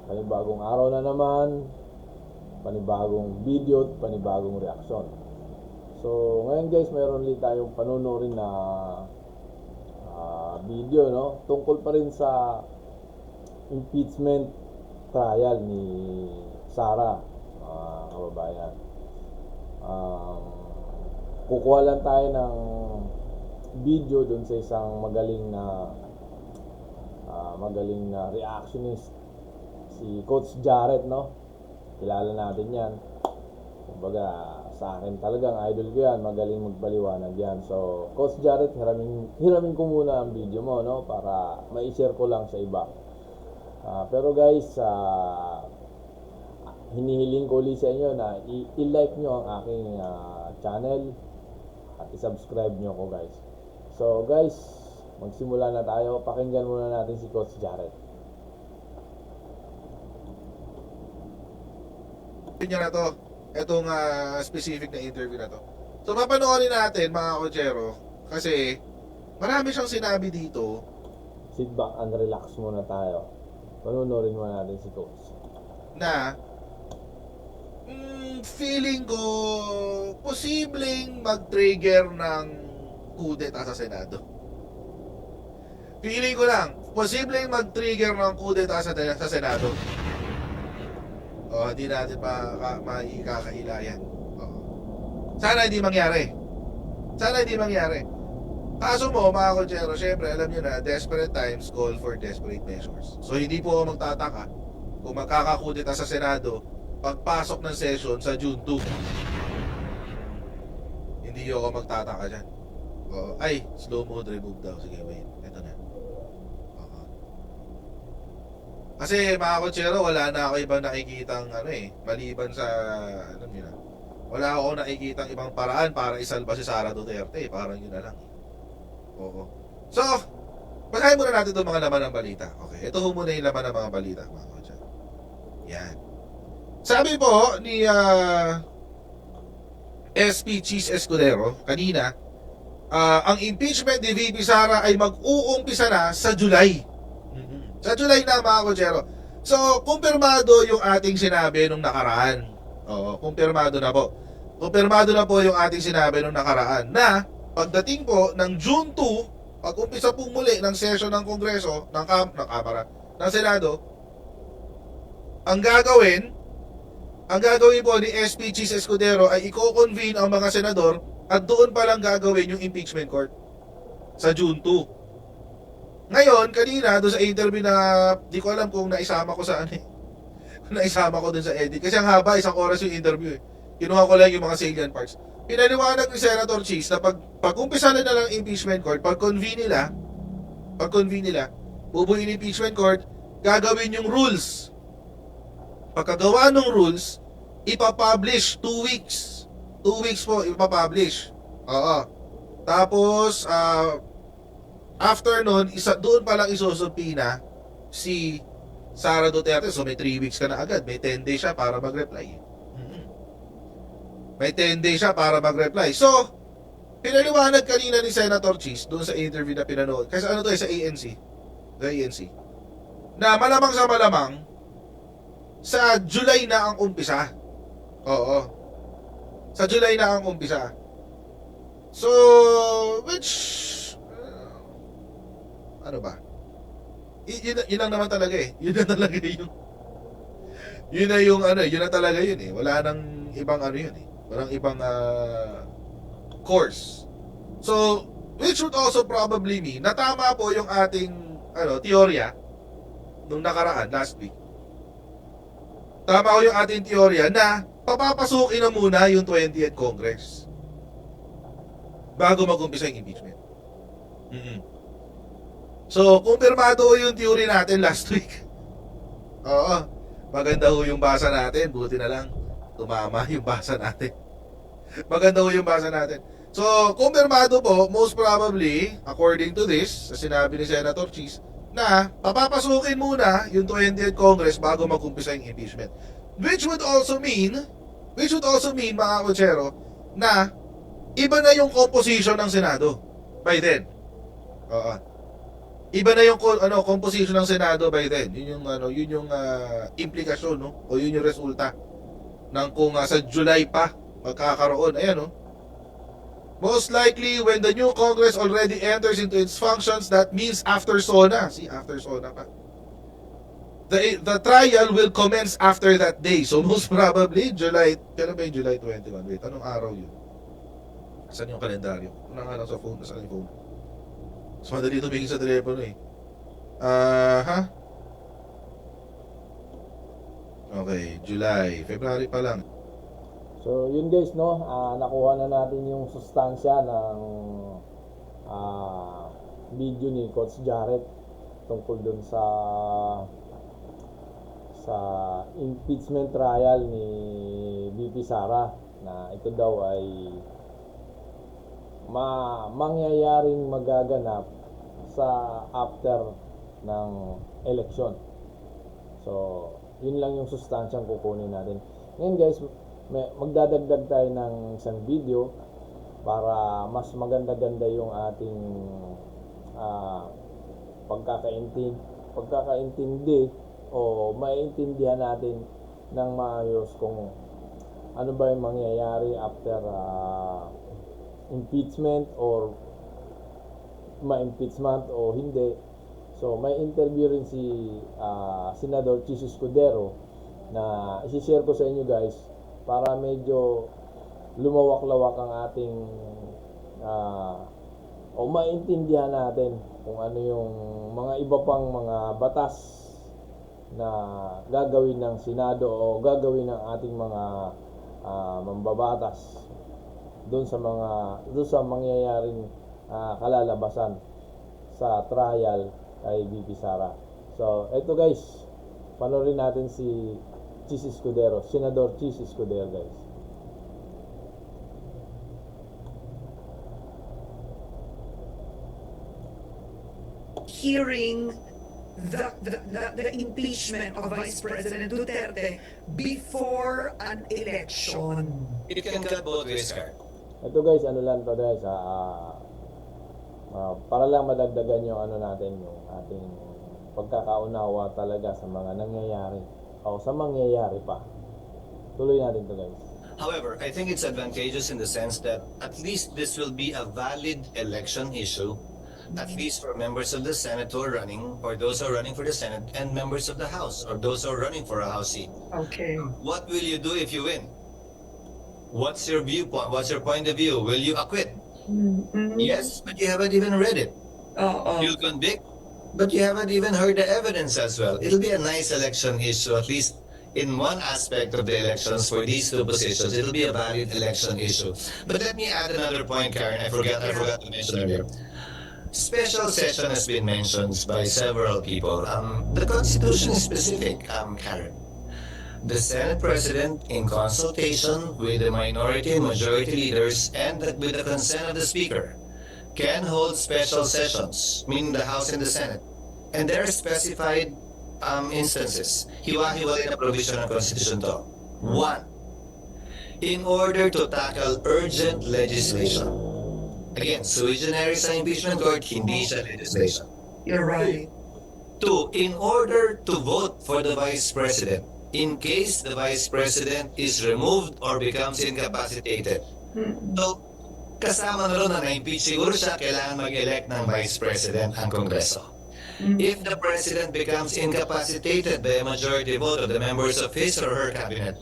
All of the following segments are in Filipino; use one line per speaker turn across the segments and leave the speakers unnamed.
Panibagong araw na naman, panibagong video at panibagong reaksyon. So ngayon guys, mayroon ulit tayong panunorin na video, no? Tungkol pa rin sa impeachment trial ni Sara, kababayan. Kukuha lang tayo ng video dun sa isang magaling na reactionist, si Coach Jared, no? Kilala natin yan. Kumbaga, sa akin talagang idol ko yan, magaling magpaliwanag yan. So, Coach Jared, hiramin ko muna ang video mo, no? Para ma-share ko lang sa iba. Pero guys, hinihiling ko ulit sa inyo na i-like nyo ang aking channel at i-subscribe nyo ko, guys. So guys, magsimula na tayo. Pakinggan muna natin si Coach Jared.
Niya na to, itong specific na interview na to. So papanoorin natin mga kochero, kasi marami siyang sinabi dito.
Sit back and relax muna tayo. Panunorin muna natin si Coach.
Na feeling ko posibleng mag-trigger ng kudeta sa Senado. Feeling ko lang, posibleng mag-trigger ng kudeta sa Senado. Hindi natin maikakailayan. Sana hindi mangyari. Kaso mo, mga kochero, syempre, alam nyo na, desperate times call for desperate measures. So, hindi po ako magtataka kung magkakakudeta sa Senado pagpasok ng session sa June 2. Hindi ako magtataka dyan. Ay, slow mode remove daw. Sige, wait. Ito na. Kasi mga kotsero, wala na ako ibang nakikitang maliban sa wala ako nakikitang ibang paraan para isalba si Sara Duterte. Parang yun na lang. So, basahin muna natin itong mga laman ng balita. Okay, ito muna yung laman ng mga balita, mga kotsero. Yan. Sabi po ni SP Cheese Escudero kanina, ang impeachment ni VP Sara ay mag-uumpisa na sa July. Sa July na, mga kochero. So, kumpirmado yung ating sinabi nung nakaraan. Kumpirmado na po. Kumpirmado na po yung ating sinabi nung nakaraan na pagdating po ng June 2, pag-umpisa po muli ng session ng Kongreso, ng Kamara, ng Senado, ang gagawin po ni SP Cheese Escudero ay i-convene ang mga senador at doon pa lang gagawin yung impeachment court sa June 2. Ngayon, kanina, doon sa interview na, di ko alam kung naisama ko sa kung naisama ko doon sa edit. Kasi ang haba, 1 oras yung interview. Kinuha ko lang yung mga salient parts. Pinaliwanag ni Senator Cheese na pag-umpisa na lang impeachment court, pag-convene nila, bubuin yung impeachment court, gagawin yung rules. Pagkagawa ng rules, ipapublish 2 weeks. 2 weeks po, ipapublish. Tapos, after nun, doon pa lang isusupina si Sara Duterte. So may 3 weeks ka na agad. May 10 days siya para mag-reply. So, pinaliwanag kanina ni Senator Cheese doon sa interview na pinanood. Kasi ano to sa ANC. Na malamang sa July na ang umpisa. Sa July na ang umpisa. So, which ano ba? Yun lang naman talaga Yun na talaga yung yun na talaga yun Wala nang ibang Walang ibang course. So, which would also probably mean na tama po yung ating teorya nung nakaraan last week. Tama ko yung ating teorya na papapasukin na muna yung 20th Congress bago mag-umpisa yung impeachment. So, kumpirmado yung theory natin last week. Maganda ho yung basa natin. Buti na lang, tumama yung basa natin. Maganda ho yung basa natin. So, kumpirmado po, most probably, according to this, sa sinabi ni Senator Cheese, na papapasukin muna yung 20th Congress bago mag-umpisa yung impeachment. Which would also mean, mga kotsero, na iba na yung composition ng Senado by then. Iba na yung composition ng Senado by then. Yun yung implikasyon, no? O yun yung resulta ng kung sa July pa magkakaroon. Ayan, no? Most likely when the new Congress already enters into its functions, that means after SONA. See, after SONA pa. The trial will commence after that day. So most probably July, kailan ba yung July 21? Wait, anong araw yun? Saan yung kalendaryo? Wala nga lang sa phone. Saan yung phone? Mas madali tumingin sa telepono eh. Okay, July. February pa lang.
So yun guys, no, nakuha na natin yung sustansya ng video ni Coach Jared tungkol dun sa impeachment trial ni VP Sara, na ito daw ay mangyayaring magaganap sa after ng election. So yun lang yung sustansyang kukunin natin ngayon guys. Magdadagdag tayo ng isang video para mas maganda-ganda yung ating pagkakaintindi o maiintindihan natin ng maayos kung ano ba yung mangyayari after impeachment or ma-impeachment o hindi. So may interview rin si Senador Chis Escudero na isi-share ko sa inyo guys para medyo lumawak-lawak ang ating o maintindihan natin kung ano yung mga iba pang mga batas na gagawin ng Senado o gagawin ng ating mga mambabatas doon sa mangyayaring kalalabasan sa trial kay VP Sara. So eto guys, panoorin natin si Chis Escudero, Senador Chis Escudero guys.
Hearing the impeachment of Vice President Duterte before an election.
It can cut both ways, Kurt.
Ito guys, ano lang to guys, para lang madagdagan yung natin, yung ating pagkakaunawa talaga sa mga nangyayari o sa mangyayari pa. Tuloy natin to guys.
However, I think it's advantageous in the sense that at least this will be a valid election issue, at least for members of the Senate who are running, or those who are running for the Senate, and members of the House, or those who are running for a House seat.
Okay.
What will you do if you win? What's your viewpoint? What's your point of view? Will you acquit? Yes, but you haven't even read it. You'll convict, but you haven't even heard the evidence as well. It'll be a nice election issue, at least in one aspect of the elections for these two positions. It'll be a valid election issue. But let me add another point, Karen. I forgot to mention earlier. Special session has been mentioned by several people. The Constitution is specific, Karen. The Senate President, in consultation with the minority and majority leaders and with the consent of the Speaker, can hold special sessions, meaning the House and the Senate. And there are specified instances. Hiwa-hiwalay na provision ng Constitution to. 1. In order to tackle urgent legislation. Again, sui generis ang impeachment court, hindi siya legislation.
You're right.
2. In order to vote for the Vice President, in case the Vice President is removed or becomes incapacitated. So, kasama na rin na na-impeach siguro siya, kailangan mag-elect ng Vice President ang Kongreso. If the President becomes incapacitated by a majority vote of the members of his or her cabinet,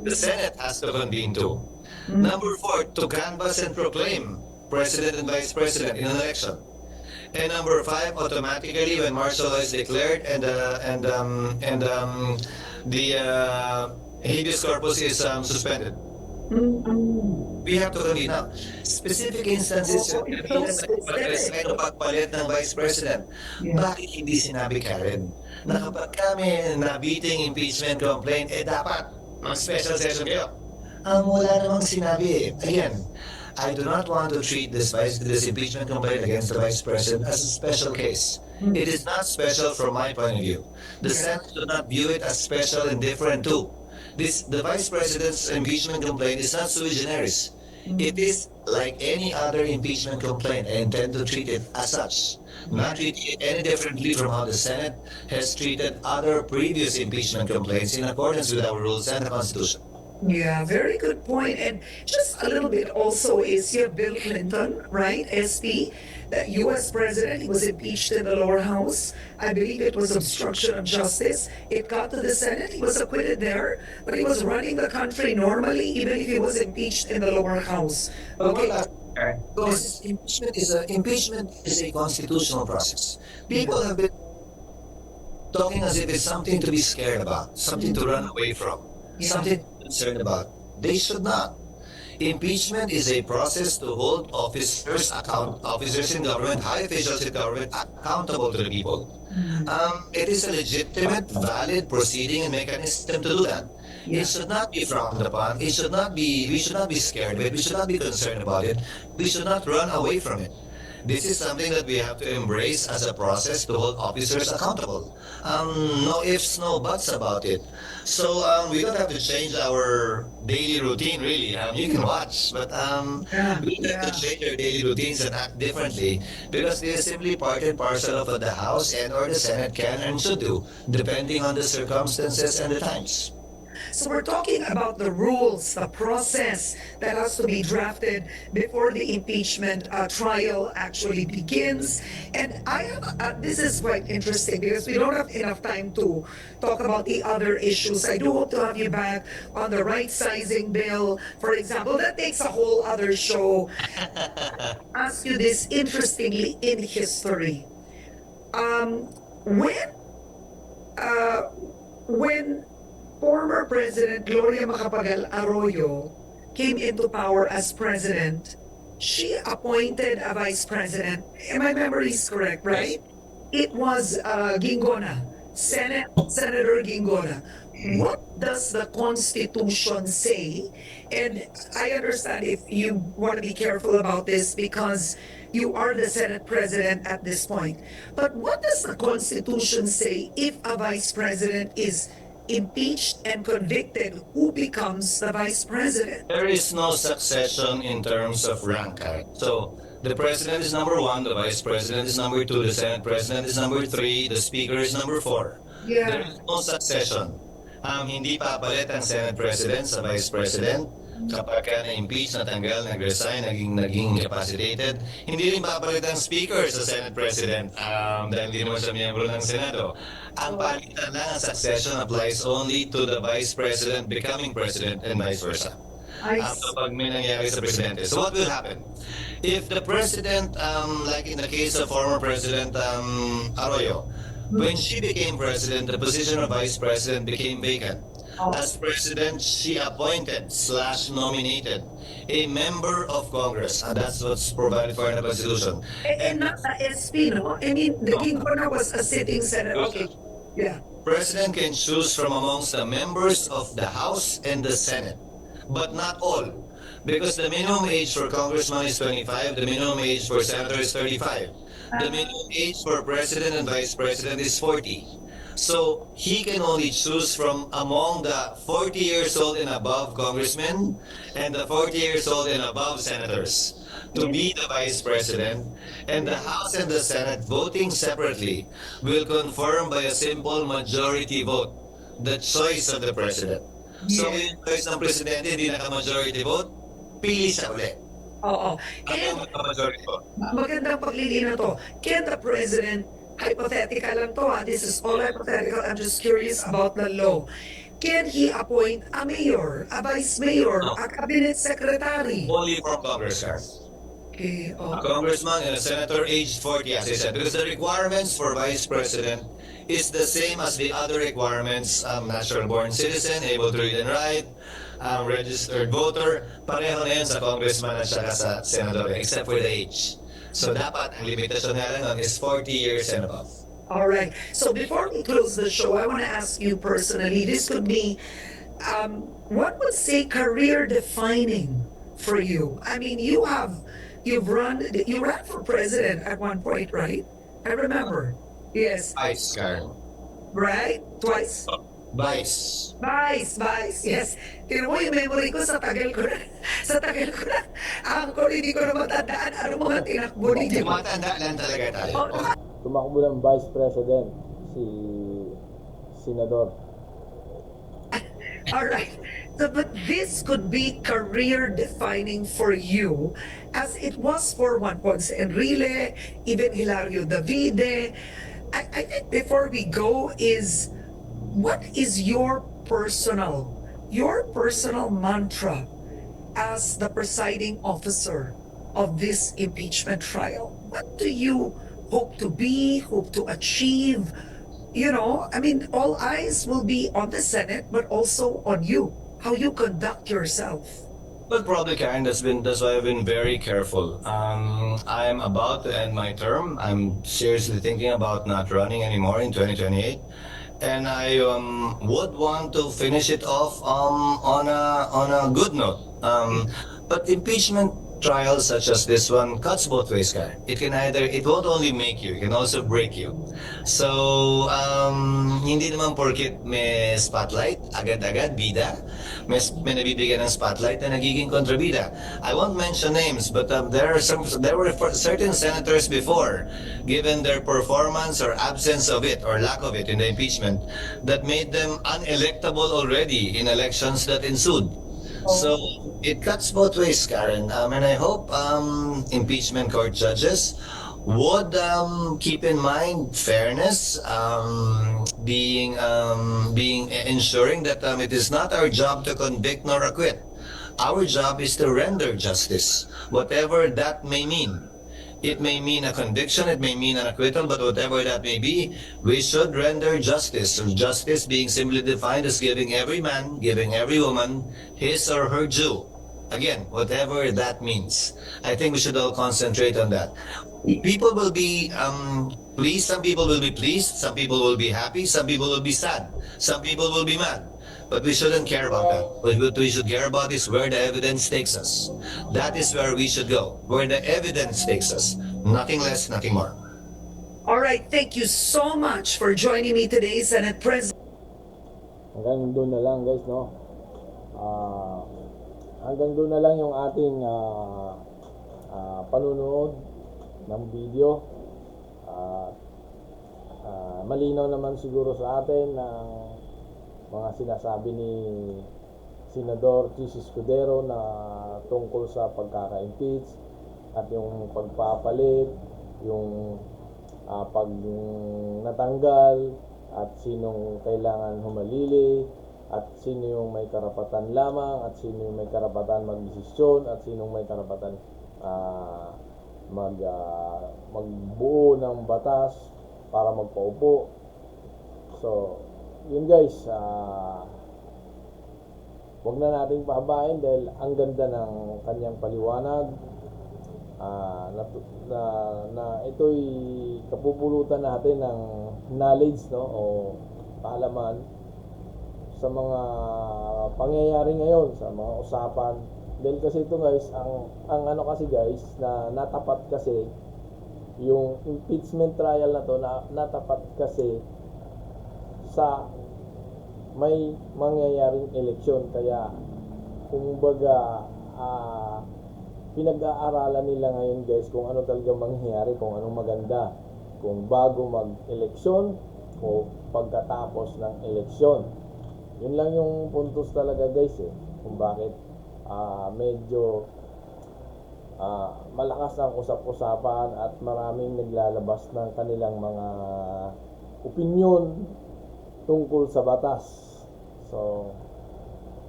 the Senate has to convene too. Number 4, to canvass and proclaim President and Vice President in an election. And number 5, automatically when martial law is declared and the habeas corpus is suspended. We have to convene now. Specific instances yung pagpalit ng Vice President. Bakit hindi sinabi, Karen, na kapag kami nabiting impeachment complaint, dapat mag-special session kayo? Wala namang sinabi eh. Again, I do not want to treat this impeachment complaint against the Vice President as a special case. It is not special from my point of view. The Senate do not view it as special and different too. The Vice President's impeachment complaint is not sui generis. It is like any other impeachment complaint. I intend to treat it as such, not treat it any differently from how the Senate has treated other previous impeachment complaints in accordance with our rules and the Constitution.
Yeah, very good point. And just a little bit also is you have Bill Clinton, right? SP, the US president, he was impeached in the lower house. I believe it was obstruction of justice. It got to the Senate, he was acquitted there, but he was running the country normally, even if he was impeached in the lower house. Okay.
Because impeachment is a constitutional process. People have been talking as if it's something to be scared about, something to run away from, something to be concerned about. They should not. Impeachment is a process to hold officers in government, high officials in government, accountable to the people. It is a legitimate, valid proceeding and mechanism to do that. It should not be frowned upon. We should not be scared of it. We should not be concerned about it. We should not run away from it. This is something that we have to embrace as a process to hold officers accountable. No ifs, no buts about it. So we don't have to change our daily routine, really. You can watch, but we don't have to change our daily routines and act differently because they are simply part and parcel of what the House and or the Senate can and should do, depending on the circumstances and the times.
So we're talking about the rules, the process that has to be drafted before the impeachment trial actually begins. And I have, this is quite interesting because we don't have enough time to talk about the other issues. I do hope to have you back on the right sizing bill, for example. That takes a whole other show. Ask you this interestingly in history. When former President Gloria Macapagal Arroyo came into power as president, she appointed a vice president. And my memory is correct, right? It was Gingona, Senator Gingona. What does the Constitution say? And I understand if you want to be careful about this because you are the Senate president at this point. But what does the Constitution say if a vice president is impeached and convicted? Who becomes the vice president?
There is no succession in terms of rank. So the president is number one, the vice president is number two, the Senate president is number three, the speaker is number four.
Yeah.
There is no succession. Hindi papalit ang Senate president sa vice president kapag ka na-impeach, natanggal, nag-resign, naging incapacitated. Hindi rin papalit ang speaker sa Senate president dahil hindi naman siya miyembro ng Senado. Ang palitan lang, ang succession applies only to the vice president becoming president and vice versa. Kapag may nangyari sa presidente. So what will happen? If the president, like in the case of former President Arroyo, when she became president, the position of vice president became vacant. As president, she appointed/nominated a member of Congress, and that's what's provided for in the Constitution.
And not the SP, no? I mean, the Gingona was a sitting senator. Okay. Yeah.
President can choose from amongst the members of the House and the Senate, but not all. Because the minimum age for Congressman is 25, the minimum age for Senator is 35. The minimum age for President and Vice President is 40. So he can only choose from among the 40 years old and above congressmen and the 40 years old and above senators to be the Vice President, and the House and the Senate voting separately will confirm by a simple majority vote the choice of the President. So yung choice ng Presidente hindi naka-majority vote, pili siya ulit.
Oo.
Ano naka-majority vote?
Magandang paglilinaw to. Can the president, hypothetical lang to this is all hypothetical, I'm just curious about the law. Can he appoint a mayor, a vice mayor, a cabinet secretary?
Only from Congress, sir.
Okay,
A congressman and a senator aged 40, as I said, because the requirements for vice president is the same as the other requirements. Natural-born citizen, able to read and write, registered voter, pareho na yan sa congressman at saka sa senador, except for the age. So dapat ang limitasyon na lang is 40 years and above.
All right. So before we close the show, I want to ask you personally, this could be, what would say career defining for you? I mean, you ran for president at one point, right? I remember. Yes.
Twice, Karen.
Right? Twice.
Vice.
Vice, yes. Tino mo yung memory ko sa tagal ko na. Sa tagal ko na. Angkol, hindi ko na matandaan ano mga tinakbo ninyo.
Tumatanda lang talaga tayo.
Tumakbo ng Vice President, si Senador.
All right. So, but this could be career defining for you as it was for Juan Ponce Enrile, even Hilario Davide. I think before we go is what is your personal mantra as the presiding officer of this impeachment trial? What do you hope to be, hope to achieve? You know, I mean, all eyes will be on the Senate, but also on you, how you conduct yourself.
But probably, Karen, that's why I've been very careful. I'm about to end my term. I'm seriously thinking about not running anymore in 2028. And I would want to finish it off on a good note. But impeachment trials such as this one cuts both ways, Karen. It won't only make you, it can also break you. So, hindi naman porket may spotlight, agad-agad, bida, may nabibigyan ng spotlight na nagiging kontrabida. I won't mention names, but there were certain senators before, given their performance or absence of it or lack of it in the impeachment, that made them unelectable already in elections that ensued. So it cuts both ways, Karen. And I hope impeachment court judges would keep in mind fairness, being ensuring that it is not our job to convict nor acquit. Our job is to render justice, whatever that may mean. It may mean a conviction, it may mean an acquittal, but whatever that may be, we should render justice. So justice being simply defined as giving every man, giving every woman his or her due. Again, whatever that means. I think we should all concentrate on that. People will be pleased, some people will be pleased, some people will be happy, some people will be sad, some people will be mad. But we shouldn't care about that. What we should care about is where the evidence takes us. That is where we should go, where the evidence takes us. Nothing less, nothing more.
All right, thank you so much for joining me today, Senate President.
Hanggang doon na lang guys, no? Hanggang doon na lang yung ating panunood ng video. Malinaw naman siguro sa atin ng mga sinasabi ni Senador Chis Escudero na tungkol sa pagkaka-impeach at yung pagpapalit, yung pag natanggal at sinong kailangan humalili at sino yung may karapatan lamang at sino yung may karapatan magdesisyon at sinong may karapatan magbuo ng batas para magpaupo. So yun guys, wag na nating pahabain dahil ang ganda ng kanyang paliwanag, na ito'y kapupulutan natin ng knowledge, no, o kaalaman sa mga pangyayari ngayon, sa mga usapan. Dahil kasi ito guys, ang ano kasi guys, na natapat kasi yung impeachment trial na to, natapat kasi sa may mangyayaring eleksyon. Kaya kumbaga pinag-aaralan nila ngayon guys kung ano talaga mangyayari, kung anong maganda, kung bago mag-eleksyon o pagkatapos ng eleksyon. Yun lang yung puntos talaga guys, kung bakit medyo malakas ang usap-usapan at maraming naglalabas ng kanilang mga opinyon tungkol sa batas. So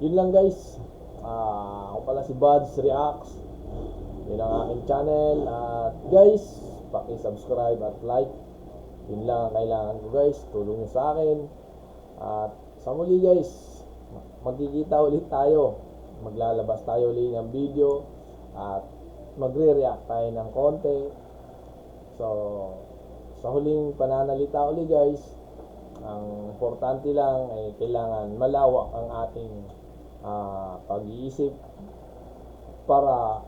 yun lang guys. Ako pala si Buds Reacts. Yun ang aking channel. At guys, paki-subscribe at like. Yun lang ang kailangan ko guys. Tulong nyo sa akin. At sa muli guys, magkikita ulit tayo. Maglalabas tayo ulit ng video. At magre-react tayo ng konti. So sa huling pananalita ulit guys, ang importante lang ay kailangan malawak ang ating pag-iisip para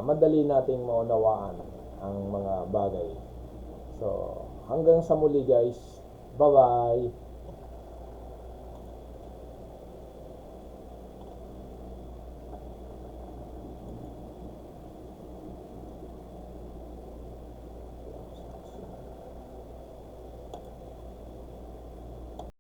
madali nating maunawaan ang mga bagay. So hanggang sa muli guys, bye bye.